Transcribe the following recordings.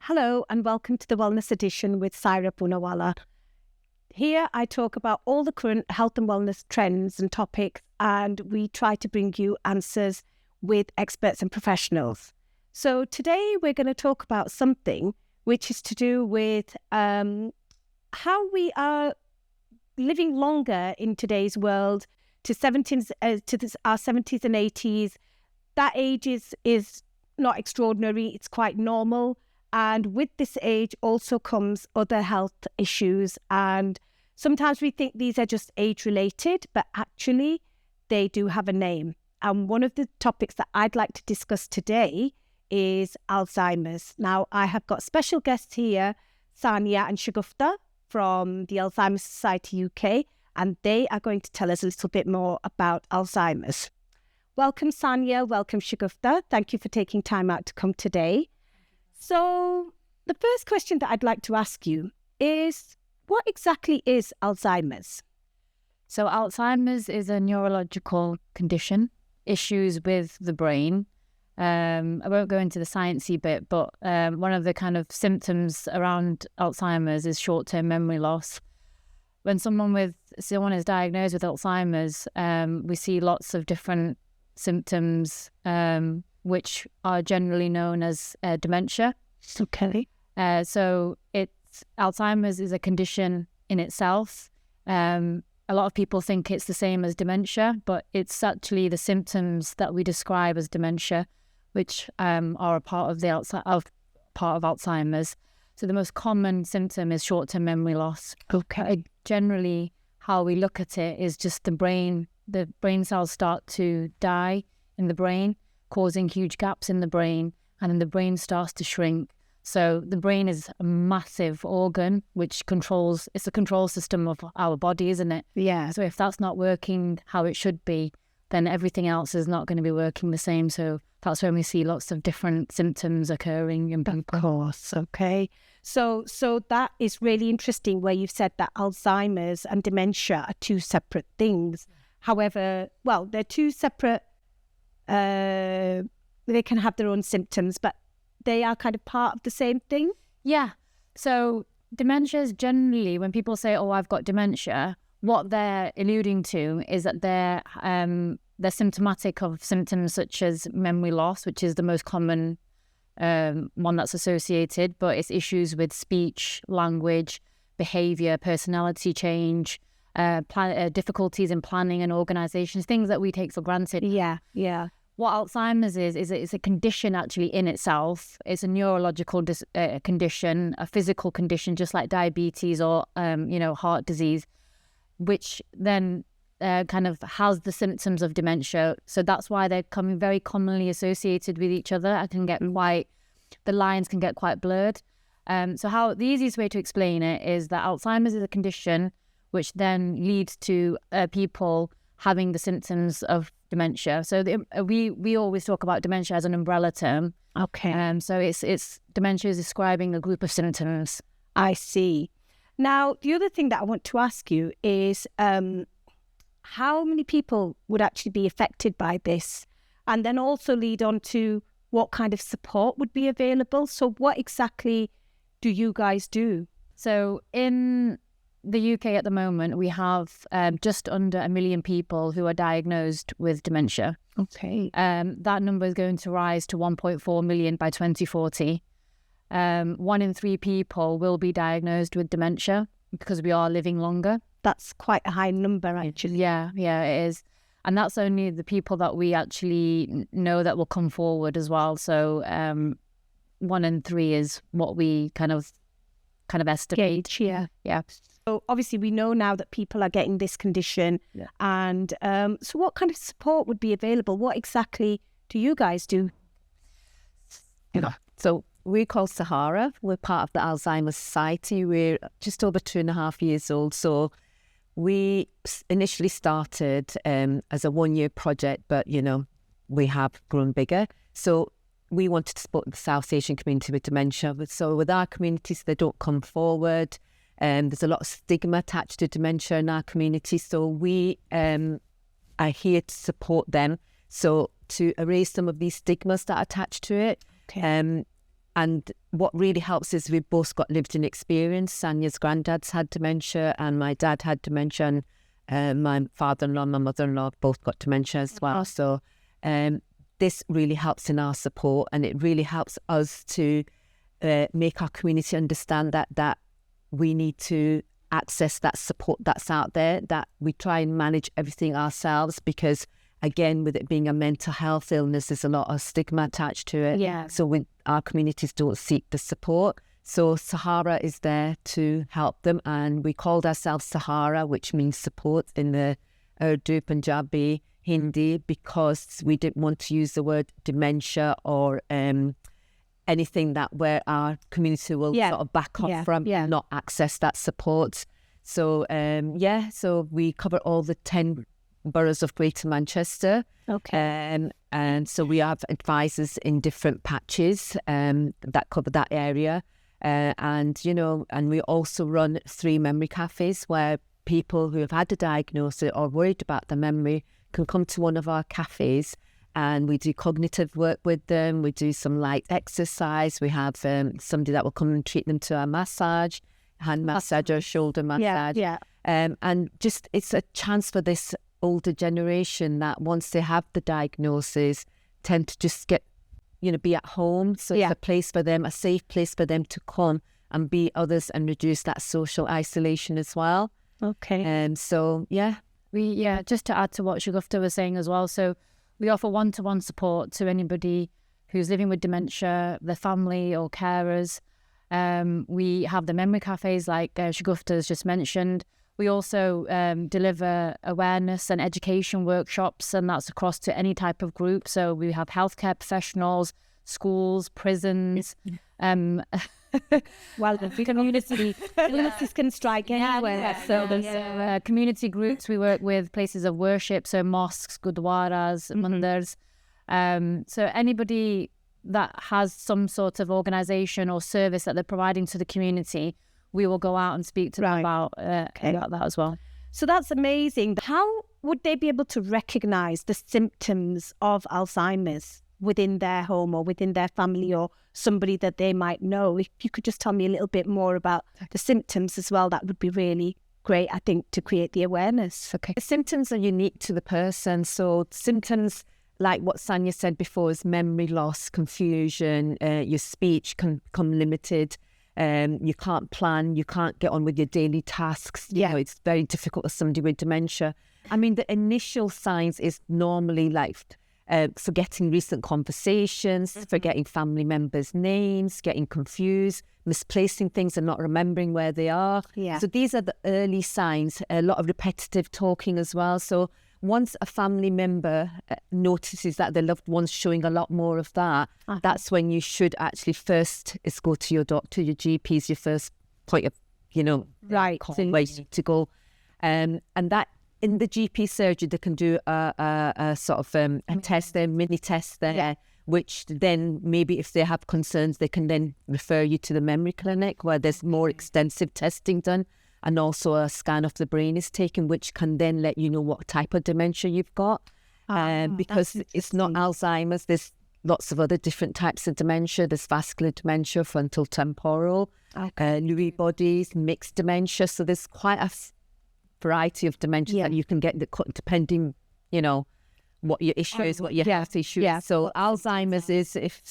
Hello and welcome to the Wellness Edition with Syra Poonawala. Here I talk about all the current health and wellness trends and topics, and we try to bring you answers with experts and professionals. So today we're going to talk about something which is to do with how we are living longer in today's world to our 70s and 80s. That age is not extraordinary, it's quite normal. And with this age also comes other health issues. And sometimes we think these are just age-related, but actually they do have a name. And one of the topics that I'd like to discuss today is Alzheimer's. Now, I have got special guests here, Sonia and Shagufta from the Alzheimer's Society UK, and they are going to tell us a little bit more about Alzheimer's. Welcome, Sonia. Welcome, Shagufta. Thank you for taking time out to come today. So the first question that I'd like to ask you is, what exactly is Alzheimer's? So Alzheimer's is a neurological condition, issues with the brain. I won't go into the sciencey bit, but one of the kind of symptoms around Alzheimer's is short-term memory loss. When someone is diagnosed with Alzheimer's, we see lots of different symptoms, which are generally known as dementia. Okay. So Alzheimer's is a condition in itself. A lot of people think it's the same as dementia, but it's actually the symptoms that we describe as dementia, which are a part of Alzheimer's. So the most common symptom is short-term memory loss. Okay. Generally, how we look at it is just the brain cells start to die in the brain, causing huge gaps in the brain, and then the brain starts to shrink. So the brain is a massive organ which it's the control system of our body, isn't it? Yeah. So if that's not working how it should be, then everything else is not going to be working the same. So that's when we see lots of different symptoms occurring in people. Of course, okay. So that is really interesting where you've said that Alzheimer's and dementia are two separate things. However, they're two separate, they can have their own symptoms, but they are kind of part of the same thing? Yeah. So dementia is generally, when people say, oh, I've got dementia, what they're alluding to is that they're symptomatic of symptoms such as memory loss, which is the most common one that's associated, but it's issues with speech, language, behaviour, personality change, difficulties in planning and organisation, things that we take for granted. Yeah. What Alzheimer's is it's a condition actually in itself. It's a neurological condition, a physical condition, just like diabetes or heart disease, which then kind of has the symptoms of dementia. So that's why they're very commonly associated with each other. The lines can get quite blurred. So the easiest way to explain it is that Alzheimer's is a condition which then leads to people having the symptoms of dementia. So we always talk about dementia as an umbrella term. Okay. So it's dementia is describing a group of symptoms. I see. Now, the other thing that I want to ask you is how many people would actually be affected by this? And then also lead on to what kind of support would be available. So what exactly do you guys do? So in the UK at the moment, we have just under 1 million people who are diagnosed with dementia. Okay. That number is going to rise to 1.4 million by 2040. 1 in 3 people will be diagnosed with dementia because we are living longer. That's quite a high number, actually. Yeah, it is. And that's only the people that we actually know that will come forward as well. So 1 in 3 is what we kind of estimate. Yeah. So obviously we know now that people are getting this condition. Yeah. And so what kind of support would be available? What exactly do you guys do? So we're called Sahara. We're part of the Alzheimer's Society. We're just over 2.5 years old. So we initially started as a 1-year project, but, we have grown bigger. So we wanted to support the South Asian community with dementia. So with our communities, they don't come forward. There's a lot of stigma attached to dementia in our community. So we are here to support them. So to erase some of these stigmas that are attached to it. Okay. And what really helps is we've both got lived-in experience. Sanya's granddad's had dementia and my dad had dementia, and my father-in-law and my mother-in-law both got dementia as well. So this really helps in our support, and it really helps us to make our community understand that we need to access that support that's out there, that we try and manage everything ourselves, because again, with it being a mental health illness, there's a lot of stigma attached to it. Yeah. So our communities don't seek the support. So Sahara is there to help them, and we called ourselves Sahara, which means support in the Urdu, Punjabi, Hindi, because we didn't want to use the word dementia or anything that where our community will sort of back off from, not access that support. So so we cover all the 10 boroughs of Greater Manchester. Okay. And so we have advisors in different patches that cover that area. And we also run 3 memory cafes where people who have had a diagnosis or worried about their memory can come to one of our cafes, and we do cognitive work with them. We do some light exercise. We have somebody that will come and treat them to a massage, hand massage or shoulder massage. And just it's a chance for this older generation that once they have the diagnosis tend to just get, be at home. So it's a place for them, a safe place for them to come and be others and reduce that social isolation as well. Okay. Just to add to what Shagufta was saying as well. So we offer one-to-one support to anybody who's living with dementia, their family or carers. We have the memory cafes like Shagufta has just mentioned. We also deliver awareness and education workshops, and that's across to any type of group. So we have healthcare professionals, schools, prisons. Well, the communities can strike anywhere. So there's community groups. We work with places of worship, so mosques, gurdwaras, mandars. So anybody that has some sort of organisation or service that they're providing to the community, we will go out and speak to them about that as well. So that's amazing. How would they be able to recognise the symptoms of Alzheimer's within their home or within their family or somebody that they might know? If you could just tell me a little bit more about the symptoms as well, that would be really great, I think, to create the awareness. Okay. The symptoms are unique to the person. So symptoms like what Sanya said before is memory loss, confusion, your speech can become limited. You can't plan, you can't get on with your daily tasks. It's very difficult for somebody with dementia. I mean, the initial signs is normally like forgetting recent conversations, forgetting family members' names, getting confused, misplacing things and not remembering where they are. So these are the early signs, a lot of repetitive talking as well. So once a family member notices that their loved one's showing a lot more of that, that's when you should actually first is go to your doctor. Your GP is your first point of, call where you need to go. And that in the GP surgery, they can do a sort of a test there, mini test there, which then maybe if they have concerns, they can then refer you to the memory clinic where there's more extensive testing done. And also a scan of the brain is taken, which can then let you know what type of dementia you've got. Because it's not Alzheimer's. There's lots of other different types of dementia. There's vascular dementia, frontal temporal, Lewy bodies, mixed dementia. So there's quite a variety of dementia that you can get depending, what your issue is, what your health issue is. So Alzheimer's is if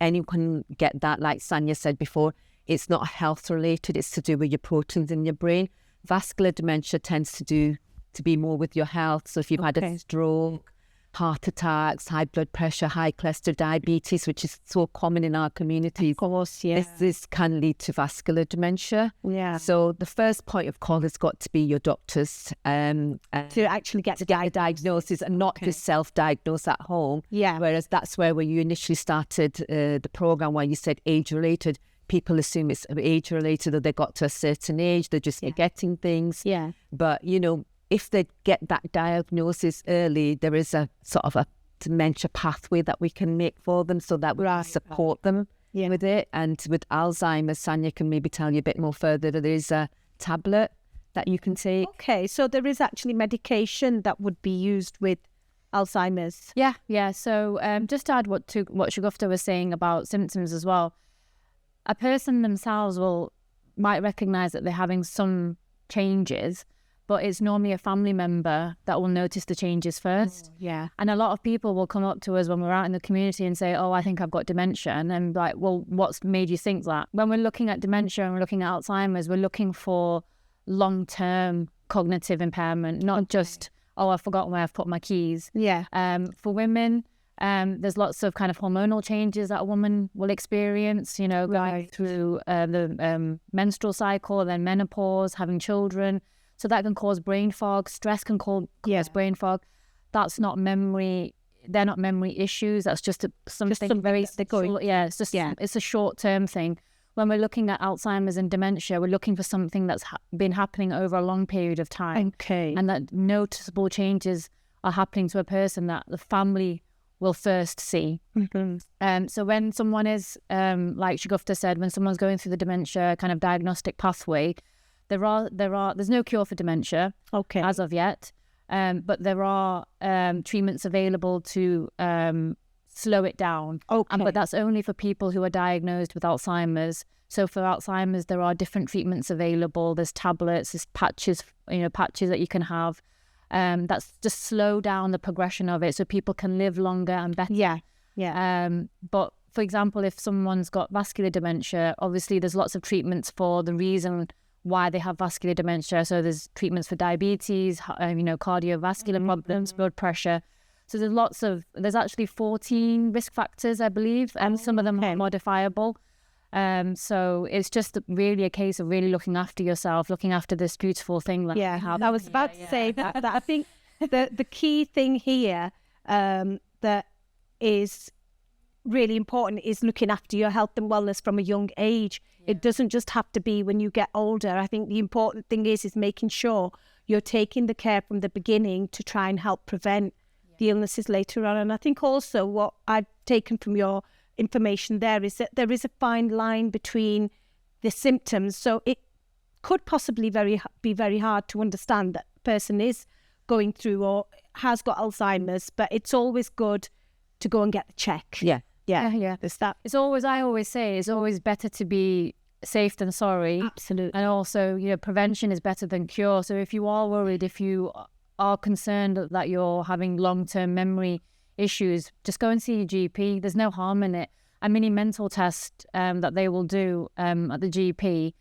anyone can get that, like Sanya said before, it's not health related, it's to do with your proteins in your brain. Vascular dementia tends to be more with your health. So if you've had a stroke, heart attacks, high blood pressure, high cholesterol, diabetes, which is so common in our communities, of course, this can lead to vascular dementia. So the first point of call has got to be your doctors to actually get a diagnosis and not just self-diagnose at home. Whereas that's where you initially started the program, where you said age-related. People assume it's age-related, or they got to a certain age, they're just forgetting things. But, if they get that diagnosis early, there is a sort of a dementia pathway that we can make for them so that we can support them with it. And with Alzheimer's, Sanya can maybe tell you a bit more further. There is a tablet that you can take. Okay, so there is actually medication that would be used with Alzheimer's? Yeah. So just to add what Shagufta was saying about symptoms as well, a person themselves might recognise that they're having some changes, but it's normally a family member that will notice the changes first. Yeah. And a lot of people will come up to us when we're out in the community and say, oh, I think I've got dementia. And I'm like, well, what's made you think that? When we're looking at dementia and we're looking at Alzheimer's, we're looking for long-term cognitive impairment, not just, oh, I've forgotten where I've put my keys. Yeah. For women, there's lots of kind of hormonal changes that a woman will experience, going through the menstrual cycle, then menopause, having children. So that can cause brain fog. Stress can cause brain fog. That's not memory. They're not memory issues. That's just something very short. It's a short-term thing. When we're looking at Alzheimer's and dementia, we're looking for something that's been happening over a long period of time. Okay. And that noticeable changes are happening to a person that the family will first see. Mm-hmm. So when someone is, like Shagufta said, when someone's going through the dementia kind of diagnostic pathway, there's no cure for dementia as of yet, but there are treatments available to slow it down. But that's only for people who are diagnosed with Alzheimer's. So for Alzheimer's, there are different treatments available. There's tablets, there's patches that you can have. That's just slow down the progression of it so people can live longer and better. But for example, if someone's got vascular dementia, obviously there's lots of treatments for the reason why they have vascular dementia. So there's treatments for diabetes, cardiovascular problems, blood pressure. So there's actually 14 risk factors, I believe, and some of them are modifiable. So it's just really a case of really looking after yourself, looking after this beautiful thing that you have. I was about to say that I think the key thing here that is really important is looking after your health and wellness from a young age. It doesn't just have to be when you get older. I think the important thing is making sure you're taking the care from the beginning to try and help prevent the illnesses later on. And I think also what I've taken from your information there is that there is a fine line between the symptoms. So it could possibly be very hard to understand that a person is going through or has got Alzheimer's, but it's always good to go and get the check. Yeah. There's that. I always say, it's always better to be safe than sorry. Absolutely. And also, prevention is better than cure. So if you are worried, if you are concerned that you're having long-term memory issues, just go and see your GP. There's no harm in it. A mini mental test that they will do at the GP,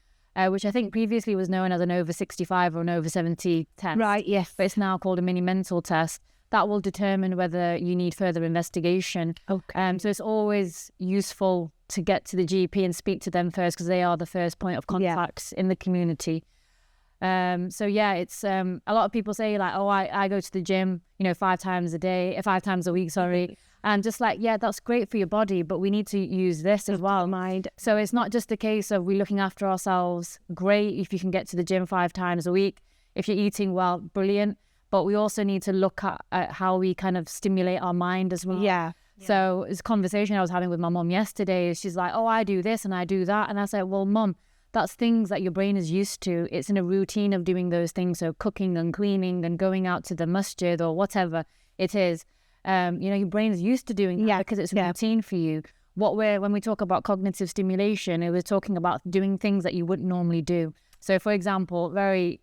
which I think previously was known as an over 65 or an over 70 test. Right, yes. But it's now called a mini mental test. That will determine whether you need further investigation. So it's always useful to get to the GP and speak to them first, because they are the first point of contact in the community. It's a lot of people say like, oh, I go to the gym, 5 times a week, sorry. And just like, that's great for your body, but we need to use this as well. So it's not just a case of we looking after ourselves. Great if you can get to the gym 5 times a week. If you're eating well, brilliant. But we also need to look at how we kind of stimulate our mind as well. So it's a conversation I was having with my mum yesterday. She's like, oh, I do this and I do that. And I said, well, mum, that's things that your brain is used to. It's in a routine of doing those things. So cooking and cleaning and going out to the masjid or whatever it is. Your brain is used to doing that because it's a routine for you. When we talk about cognitive stimulation, we're talking about doing things that you wouldn't normally do. So for example, very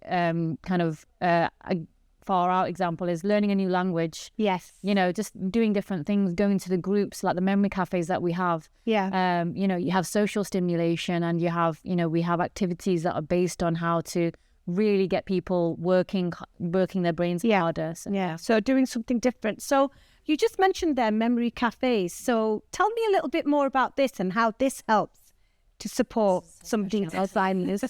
far out example is learning a new language. Yes. Just doing different things, going to the groups like the memory cafes that we have. You have social stimulation, and you have, we have activities that are based on how to really get people working their brains harder. So doing something different. So you just mentioned their memory cafes. So tell me a little bit more about this and how this helps to support somebody's Alzheimer's.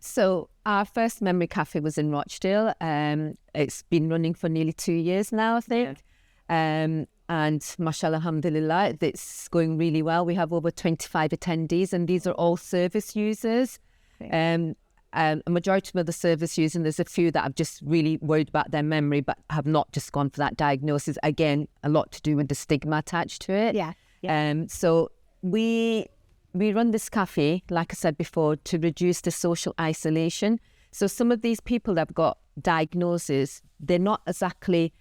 So our first memory cafe was in Rochdale. It's been running for nearly 2 years now, I think. And mashallah, alhamdulillah, it's going really well. We have over 25 attendees, and these are all service users. A majority of the service users, and there's a few that have just really worried about their memory but have not just gone for that diagnosis. Again, a lot to do with the stigma attached to it. So we run this cafe, like I said before, to reduce the social isolation. So some of these people that have got diagnoses, they're not exactly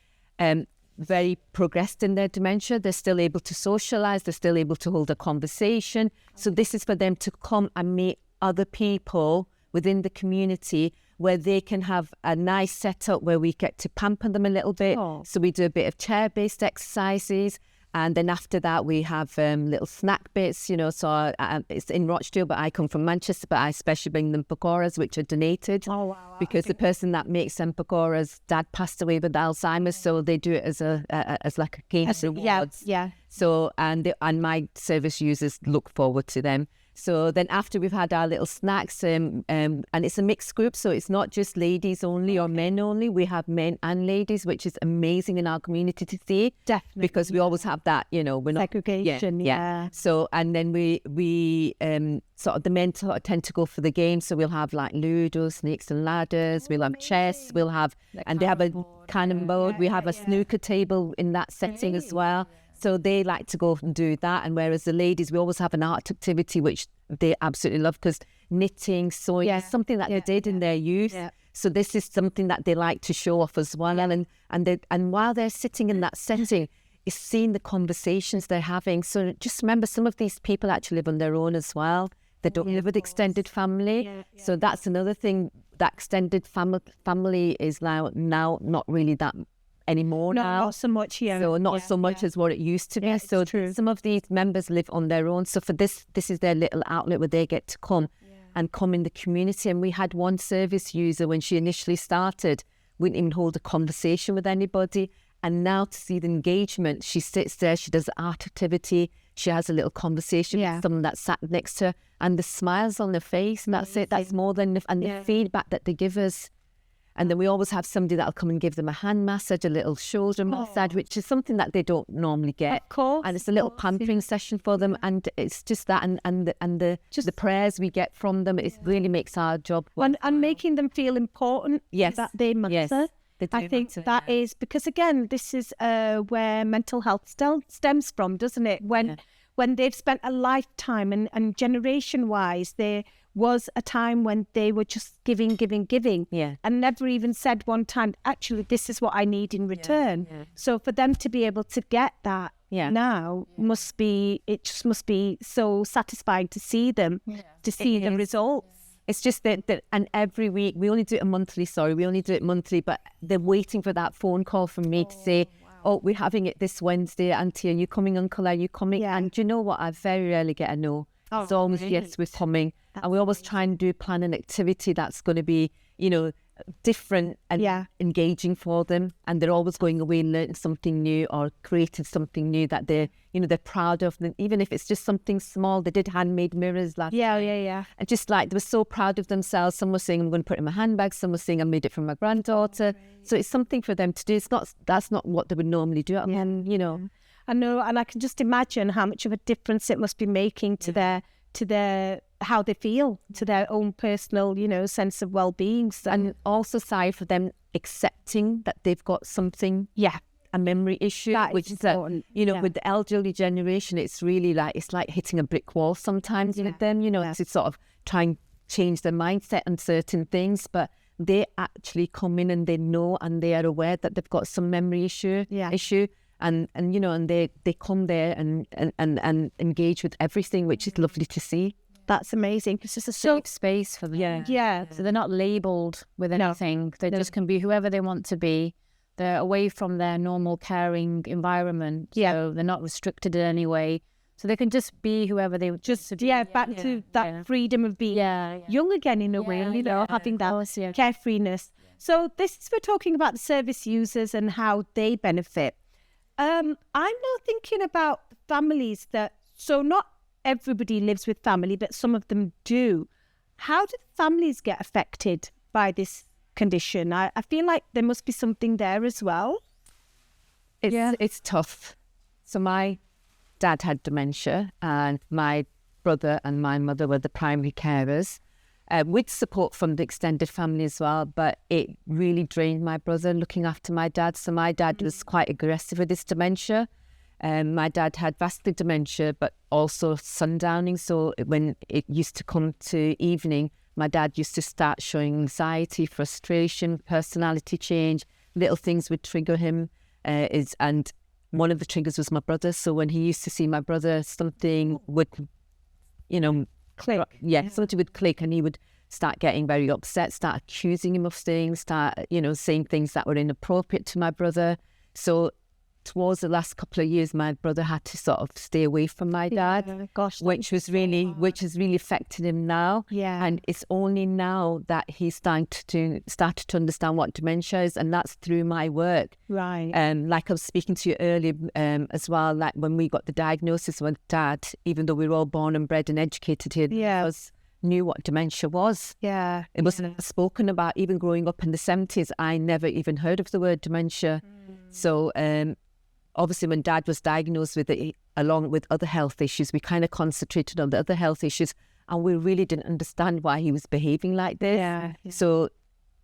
very progressed in their dementia. They're still able to socialise. They're still able to hold a conversation. So this is for them to come and meet other people within the community where they can have a nice setup where we get to pamper them a little bit. Oh. So we do a bit of chair-based exercises. And then after that, we have little snack bits, so it's in Rochdale, but I come from Manchester, but I especially bring them pakoras, which are donated. Oh, wow. Because the person that makes them pakoras, dad passed away with Alzheimer's, so they do it as like a game rewards. Yeah. So, and my service users look forward to them. So then after we've had our little snacks, and it's a mixed group, so it's not just ladies only or men only. We have men and ladies, which is amazing in our community to see. Definitely. Because we always have that, we're not... Segregation, yeah. So, and then we sort of the men tend to go for the game. So we'll have like Ludo, Snakes and Ladders, we'll have chess, we'll have... And they have a cannon board. We have a snooker table in that setting as well. So they like to go and do that. And whereas the ladies, we always have an art activity, which they absolutely love, because knitting, sewing is something that they did in their youth. Yeah. So this is something that they like to show off as well. Yeah. And while they're sitting in that setting, is seeing the conversations they're having. So just remember, some of these people actually live on their own as well. They don't live with extended family. Yeah. So that's another thing. That extended family is now not really that anymore now. Not so much, So not so much as what it used to be. Yeah, so true. Some of these members live on their own. So for this is their little outlet where they get to come and come in the community. And we had one service user when she initially started, wouldn't even hold a conversation with anybody. And now to see the engagement, she sits there, she does art activity, she has a little conversation with someone that sat next to her, and the smiles on her face, and that's it. That's more than the feedback that they give us. And then we always have somebody that'll come and give them a hand massage, a little shoulder massage, which is something that they don't normally get. Of course. And it's a little pampering session for them. And it's just that, and the prayers we get from them, it really makes our job. And making them feel important. That they matter. Yes, they do I think matter, that is, because again, this is where mental health stems from, doesn't it? When they've spent a lifetime and generation-wise, there was a time when they were just giving, and never even said one time, actually, this is what I need in return. Yeah. So for them to be able to get that now must be so satisfying to see them, to see the results. It's just that, and every week, we only do it monthly, but they're waiting for that phone call from me to say, oh, we're having it this Wednesday, Auntie, are you coming, Uncle, are you coming? Yeah. And do you know what? I very rarely get a no. It's always, yes, we're coming. And we always try and plan an activity that's going to be, different and engaging for them. And they're always going away and learning something new or creating something new that they're proud of. And even if it's just something small, they did handmade mirrors last night. And just like, they were so proud of themselves. Some were saying, I'm going to put it in my handbag. Some were saying, I made it for my granddaughter. So it's something for them to do. That's not what they would normally do. And, I know, and I can just imagine how much of a difference it must be making to their how they feel, to their own personal, sense of well-being. So, and also, Syra, for them accepting that they've got something, a memory issue, which is important. With the elderly generation, it's really it's like hitting a brick wall sometimes with them, to sort of try and change their mindset on certain things, but they actually come in and they know and they are aware that they've got some memory issue. And they come there and engage with everything, which is lovely to see. That's amazing. It's just a safe space for them. Yeah. So they're not labelled with anything. They just can be whoever they want to be. They're away from their normal caring environment. So they're not restricted in any way. So they can just be whoever they just to that freedom of being young again in a way, having that carefreeness. So we're talking about the service users and how they benefit. I'm now thinking about families so not everybody lives with family, but some of them do. How do the families get affected by this condition? I feel like there must be something there as well. It's tough. So my dad had dementia and my brother and my mother were the primary carers, with support from the extended family as well, but it really drained my brother looking after my dad. So my dad was quite aggressive with his dementia. My dad had vascular dementia, but also sundowning. So when it used to come to evening, my dad used to start showing anxiety, frustration, personality change. Little things would trigger him. And one of the triggers was my brother. So when he used to see my brother, something would, Click. something would click, and he would start getting very upset, start accusing him of things, start, saying things that were inappropriate to my brother. So towards the last couple of years, my brother had to sort of stay away from my dad, which has really affected him now. Yeah. And it's only now that he's started to understand what dementia is, and that's through my work. Right. Like I was speaking to you earlier as well, like when we got the diagnosis with Dad, even though we were all born and bred and educated here, us knew what dementia was. Yeah. It wasn't spoken about. Even growing up in the 70s, I never even heard of the word dementia. So obviously when Dad was diagnosed with it, along with other health issues, we kind of concentrated on the other health issues, and we really didn't understand why he was behaving like this. Yeah. So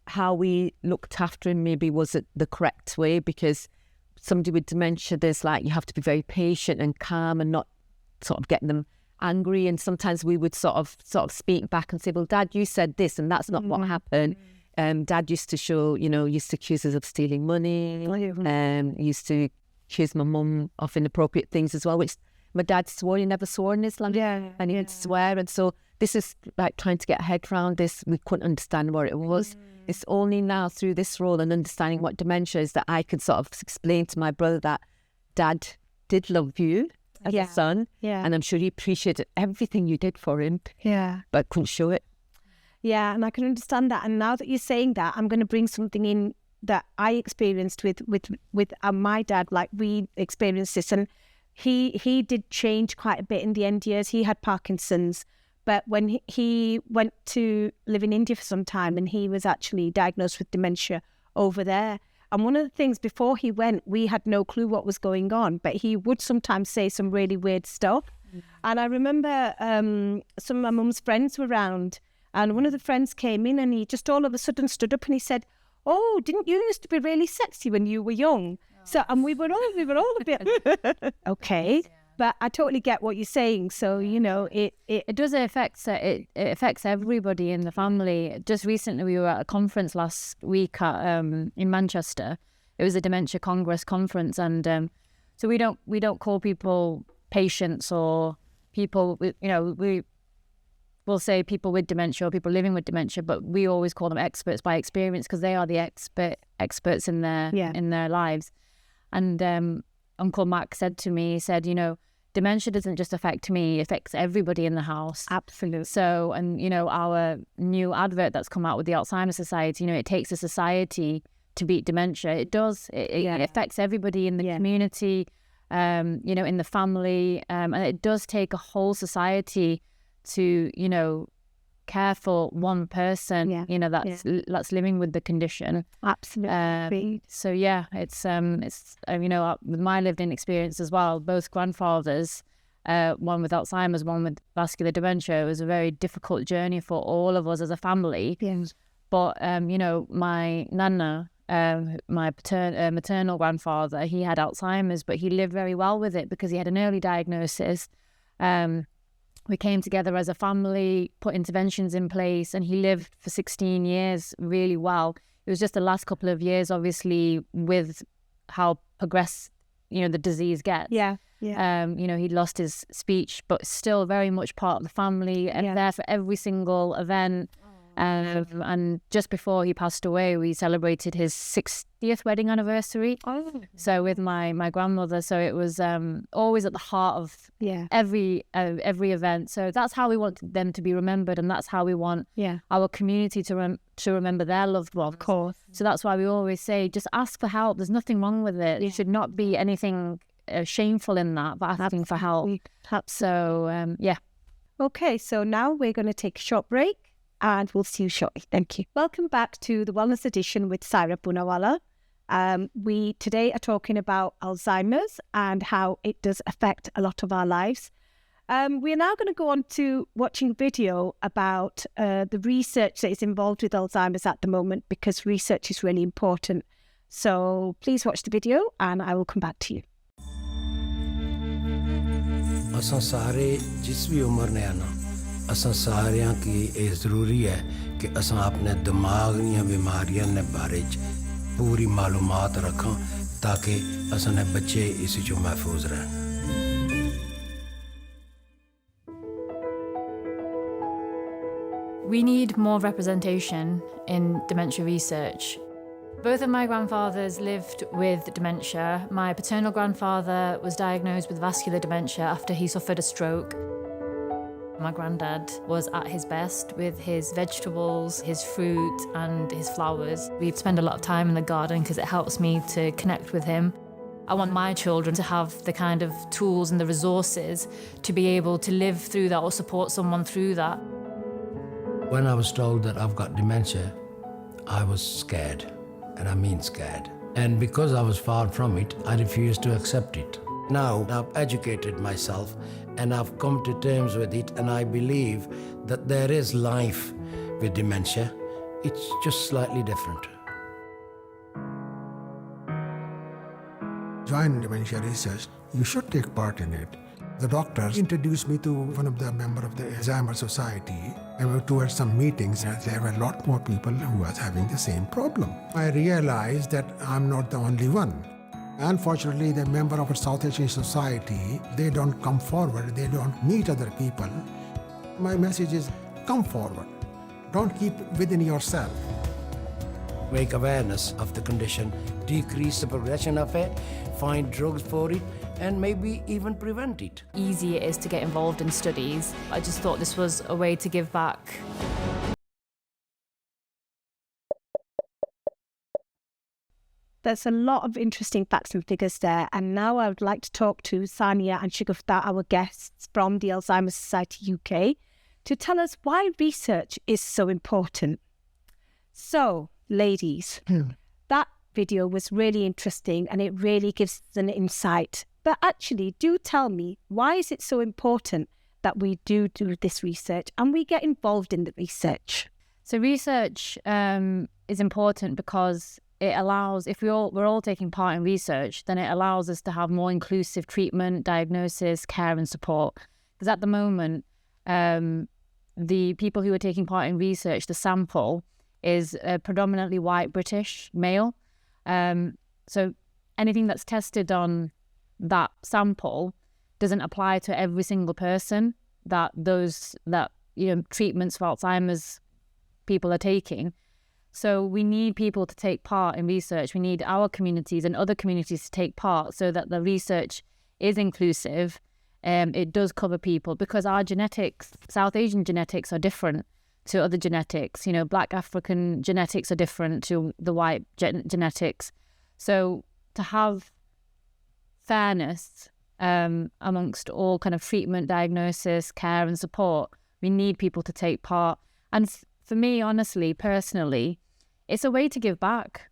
how we looked after him maybe wasn't the correct way, because somebody with dementia, there's like, you have to be very patient and calm and not sort of getting them angry. And sometimes we would sort of speak back and say, well, Dad, you said this and that's not what happened. Dad used to show, used to accuse us of stealing money, used to accuse my mum of inappropriate things as well, which my dad swore. He never swore in his life, and he didn't swear. And so this is like trying to get a head around this. We couldn't understand what it was. It's only now through this role and understanding what dementia is that I could sort of explain to my brother that Dad did love you as a son, and I'm sure he appreciated everything you did for him, but couldn't show it. Yeah, and I can understand that. And now that you're saying that, I'm going to bring something in that I experienced with my dad. Like, we experienced this, and he did change quite a bit in the end years. He had Parkinson's, but when he went to live in India for some time, and he was actually diagnosed with dementia over there. And one of the things, before he went, we had no clue what was going on, but he would sometimes say some really weird stuff. And I remember some of my mum's friends were around, and one of the friends came in, and he just all of a sudden stood up and he said, "Oh, didn't you used to be really sexy when you were young?" So, and we were all a bit okay, but I totally get what you're saying. So it does affect it affects everybody in the family. Just recently, we were at a conference last week in Manchester. It was a Dementia Congress conference, and so we don't call people patients or people with, we'll say people with dementia or people living with dementia, but we always call them experts by experience, because they are the experts in their lives. And Uncle Mac said to me, he said, dementia doesn't just affect me, it affects everybody in the house. Absolutely. So, and our new advert that's come out with the Alzheimer Society, it takes a society to beat dementia. It does. It affects everybody in the community, in the family, and it does take a whole society to care for one person that's living with the condition. Absolutely. So it's with my lived-in experience as well, both grandfathers, one with Alzheimer's, one with vascular dementia. It was a very difficult journey for all of us as a family. But my nana, my maternal grandfather, he had Alzheimer's, but he lived very well with it because he had an early diagnosis. We came together as a family, put interventions in place, and he lived for 16 years really well. It was just the last couple of years, obviously, with how progressed, the disease gets. He'd lost his speech, but still very much part of the family and there for every single event. And just before he passed away, we celebrated his 60th wedding anniversary. So with my grandmother, so it was always at the heart of every event. So that's how we want them to be remembered, and that's how we want our community to remember their loved ones. Of course. So that's why we always say, just ask for help. There's nothing wrong with it. There should not be anything shameful in that, but asking for help. So Okay, so now we're going to take a short break, and we'll see you shortly. Thank you. Welcome back to the Wellness Edition with Syra Poonawala. We today are talking about Alzheimer's and how it does affect a lot of our lives. We are now going to go on to watching a video about the research that is involved with Alzheimer's at the moment, because research is really important. So please watch the video and I will come back to you. असां सारे जिस भी उम्र ने आना असां सारियां की ये ज़रूरी है कि असां अपने दिमाग ਦੀਆਂ बीमारियां ने बारे च पूरी मालूमात रखां ताकि असां बच्चे इस चो महफूज रहन। We need more representation in dementia research. Both of my grandfathers lived with dementia. My paternal grandfather was diagnosed with vascular dementia after he suffered a stroke. My granddad was at his best with his vegetables, his fruit and his flowers. We'd spend a lot of time in the garden because it helps me to connect with him. I want my children to have the kind of tools and the resources to be able to live through that or support someone through that. When I was told that I've got dementia, I was scared, and I mean scared. And because I was far from it, I refused to accept it. Now I've educated myself and I've come to terms with it, and I believe that there is life with dementia. It's just slightly different. Join dementia research. You should take part in it. The doctor introduced me to one of the members of the Alzheimer Society. I went towards some meetings and there were a lot more people who was having the same problem. I realized that I'm not the only one. Unfortunately, the member of a South Asian society, they don't come forward, they don't meet other people. My message is, come forward. Don't keep within yourself. Make awareness of the condition, decrease the progression of it, find drugs for it, and maybe even prevent it. Easy it is to get involved in studies. I just thought this was a way to give back. There's a lot of interesting facts and figures there. And now I would like to talk to Sonia and Shagufta, our guests from the Alzheimer Society UK, to tell us why research is so important. So, ladies, that video was really interesting and it really gives us an insight. But actually, do tell me, why is it so important that we do this research and we get involved in the research? So research is important because it allows, if we're all taking part in research, then it allows us to have more inclusive treatment, diagnosis, care and support. Because at the moment, the people who are taking part in research, the sample is predominantly white British male. So anything that's tested on that sample doesn't apply to every single person that treatments for Alzheimer's people are taking. So we need people to take part in research. We need our communities and other communities to take part so that the research is inclusive. It does cover people because our genetics, South Asian genetics, are different to other genetics. Black African genetics are different to the white genetics. So to have fairness amongst all kind of treatment, diagnosis, care and support, we need people to take part. And for me, honestly, personally, it's a way to give back.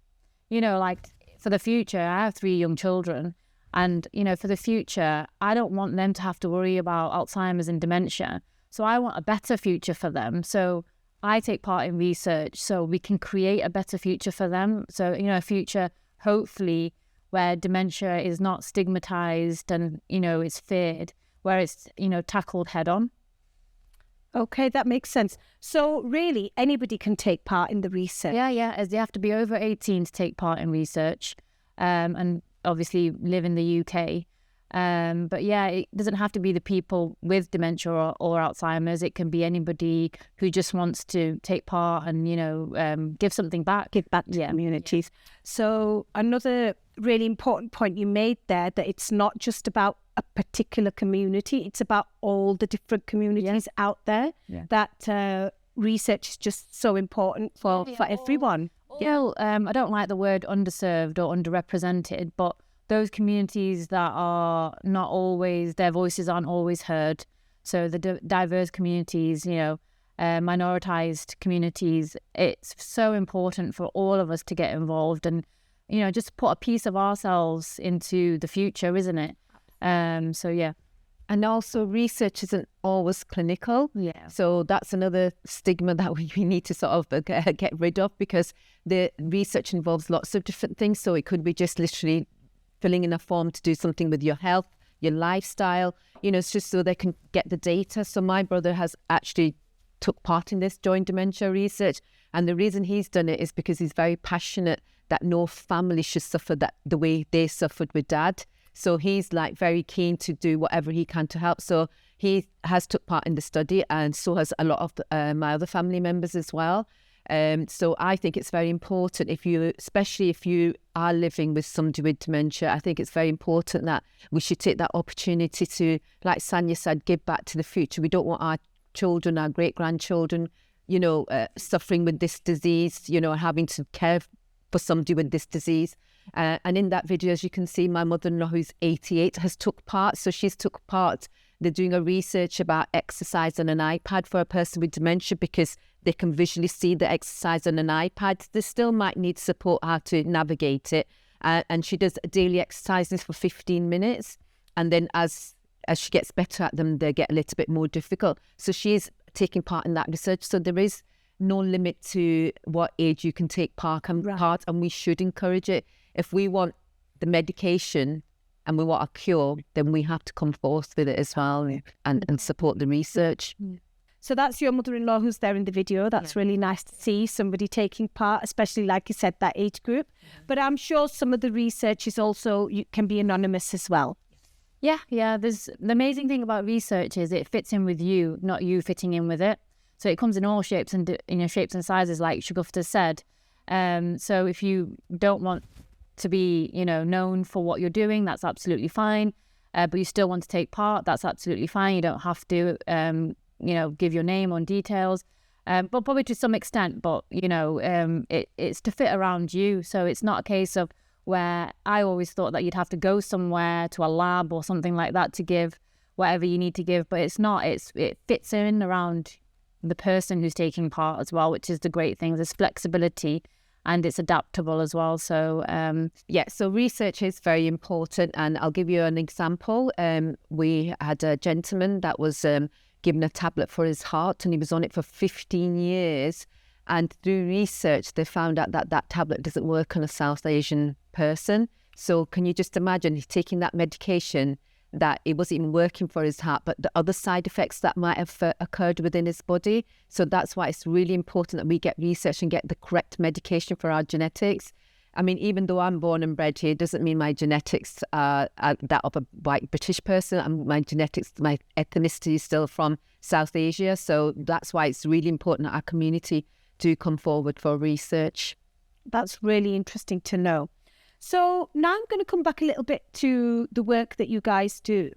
Like for the future, I have 3 young children and, for the future, I don't want them to have to worry about Alzheimer's and dementia. So I want a better future for them. So I take part in research so we can create a better future for them. So, a future, hopefully, where dementia is not stigmatized and, it's feared, where it's, tackled head on. Okay, that makes sense. So really, anybody can take part in the research? Yeah, as they have to be over 18 to take part in research and obviously live in the UK. But yeah, it doesn't have to be the people with dementia or Alzheimer's. It can be anybody who just wants to take part and, give something back. Give back to communities. So another really important point you made there, that it's not just about a particular community, it's about all the different communities out there, that research is just so important for everyone. I don't like the word underserved or underrepresented, but those communities that are not always, their voices aren't always heard. So the diverse communities, minoritized communities, it's so important for all of us to get involved and, just put a piece of ourselves into the future, isn't it? So yeah. And also research isn't always clinical. Yeah. So that's another stigma that we need to sort of get rid of, because the research involves lots of different things. So it could be just literally filling in a form to do something with your health, your lifestyle, it's just so they can get the data. So my brother has actually took part in this joint dementia research. And the reason he's done it is because he's very passionate that no family should suffer that the way they suffered with Dad. So he's like very keen to do whatever he can to help. So he has took part in the study, and so has a lot of my other family members as well. So I think it's very important especially if you are living with somebody with dementia, I think it's very important that we should take that opportunity to, like Sanya said, give back to the future. We don't want our children, our great-grandchildren, suffering with this disease, having to care for somebody with this disease. And in that video, as you can see, my mother-in-law, who's 88, has took part. So she's took part. They're doing a research about exercise on an iPad for a person with dementia because they can visually see the exercise on an iPad. They still might need support how to navigate it. And she does daily exercises for 15 minutes. And then as she gets better at them, they get a little bit more difficult. So she's taking part in that research. So there is no limit to what age you can take part, and we should encourage it. If we want the medication and we want a cure, then we have to come forth with it as well and support the research. So that's your mother-in-law who's there in the video. That's really nice to see somebody taking part, especially, like you said, that age group. But I'm sure some of the research is also can be anonymous as well. Yeah. The amazing thing about research is it fits in with you, not you fitting in with it. So it comes in all shapes and shapes and sizes, like Shagufta said. So if you don't want to be, known for what you're doing, that's absolutely fine. But you still want to take part, that's absolutely fine. You don't have to, give your name on details, but probably to some extent. But it's to fit around you. So it's not a case of where I always thought that you'd have to go somewhere to a lab or something like that to give whatever you need to give. But it's not. It fits in around the person who's taking part as well, which is the great thing. There's flexibility. And it's adaptable as well. So, so research is very important. And I'll give you an example. We had a gentleman that was given a tablet for his heart, and he was on it for 15 years. And through research, they found out that tablet doesn't work on a South Asian person. So can you just imagine he's taking that medication that it wasn't even working for his heart, but the other side effects that might have occurred within his body. So that's why it's really important that we get research and get the correct medication for our genetics. I mean, even though I'm born and bred here, doesn't mean my genetics are that of a white British person. And my ethnicity is still from South Asia. So that's why it's really important that our community do come forward for research. That's really interesting to know. So now I'm going to come back a little bit to the work that you guys do.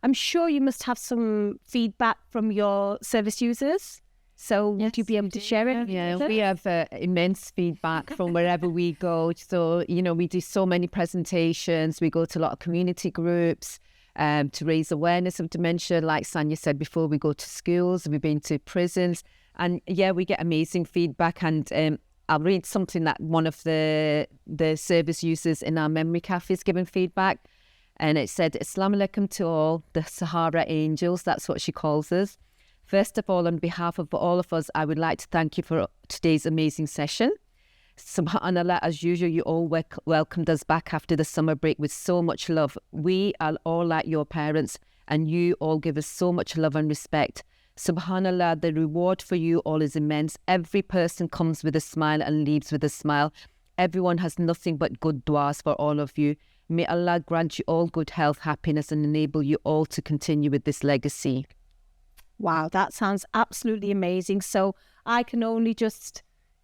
I'm sure you must have some feedback from your service users. So would you be able to share it? Yeah, we have immense feedback from wherever we go. So, we do so many presentations. We go to a lot of community groups to raise awareness of dementia. Like Sanya said before, we go to schools, we've been to prisons. And we get amazing feedback. And I'll read something that one of the service users in our Memory Cafés given feedback. And it said, Assalamu alaikum to all the Sahara angels. That's what she calls us. First of all, on behalf of all of us, I would like to thank you for today's amazing session. SubhanAllah, as usual, you all welcomed us back after the summer break with so much love. We are all like your parents, and you all give us so much love and respect. SubhanAllah, the reward for you all is immense. Every person comes with a smile and leaves with a smile. Everyone has nothing but good du'as for all of you. May Allah grant you all good health, happiness, and enable you all to continue with this legacy. Wow, that sounds absolutely amazing. So I can only just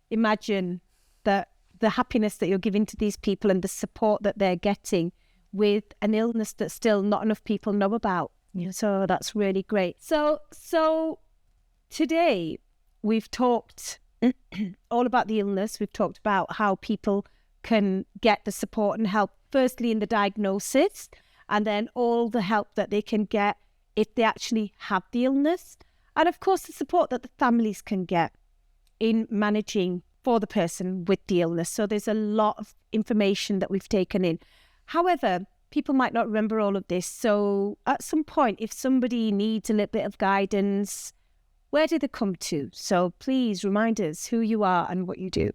imagine the happiness that you're giving to these people and the support that they're getting with an illness that still not enough people know about. Yeah. So that's really great. So today we've talked all about the illness. We've talked about how people can get the support and help, firstly in the diagnosis, and then all the help that they can get if they actually have the illness. And of course, the support that the families can get in managing for the person with the illness. So there's a lot of information that we've taken in. However, people might not remember all of this. So at some point, if somebody needs a little bit of guidance, where do they come to? So please remind us who you are and what you do,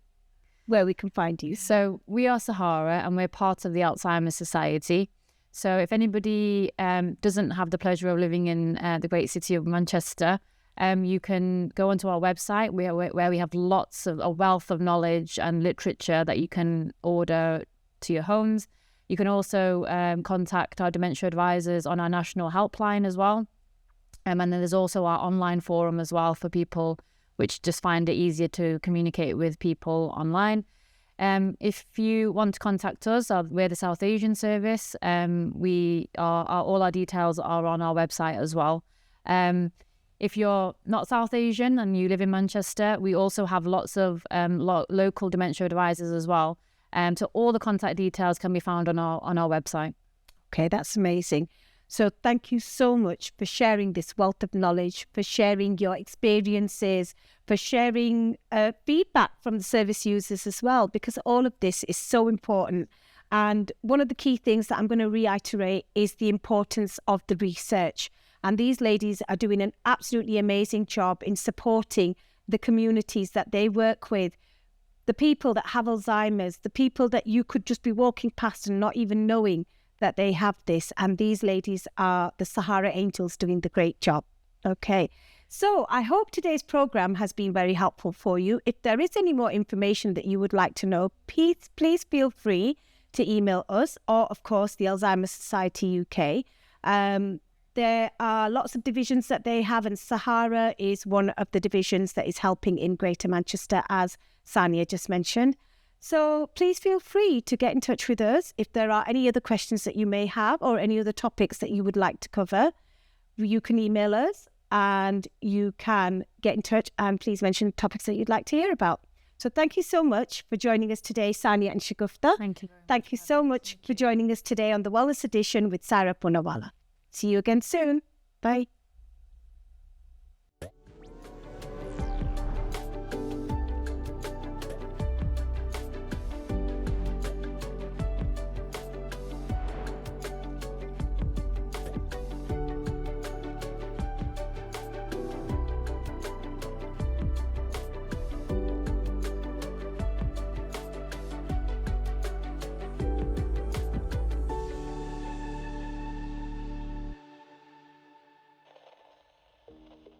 where we can find you. So we are Sahara and we're part of the Alzheimer Society. So if anybody doesn't have the pleasure of living in the great city of Manchester, You can go onto our website where we have a wealth of knowledge and literature that you can order to your homes. You can also contact our dementia advisors on our national helpline as well. And then there's also our online forum as well for people which just find it easier to communicate with people online. If you want to contact us, we're the South Asian service. All our details are on our website as well. If you're not South Asian and you live in Manchester, we also have lots of local dementia advisors as well. So all the contact details can be found on our website. Okay, that's amazing. So thank you so much for sharing this wealth of knowledge, for sharing your experiences, for sharing feedback from the service users as well, because all of this is so important. And one of the key things that I'm going to reiterate is the importance of the research. And these ladies are doing an absolutely amazing job in supporting the communities that they work with, the people that have Alzheimer's, the people that you could just be walking past and not even knowing that they have this. And these ladies are the Sahara angels doing the great job. Okay, so I hope today's program has been very helpful for you. If there is any more information that you would like to know, please feel free to email us, or of course the Alzheimer's Society UK. There are lots of divisions that they have, and Sahara is one of the divisions that is helping in Greater Manchester, as Sonia just mentioned. So please feel free to get in touch with us if there are any other questions that you may have or any other topics that you would like to cover. You can email us and you can get in touch, and please mention topics that you'd like to hear about. So thank you so much for joining us today, Sonia and Shagufta. Thank you. Thank you so much for joining us today on the Wellness Edition with Saira Poonawala. See you again soon. Bye.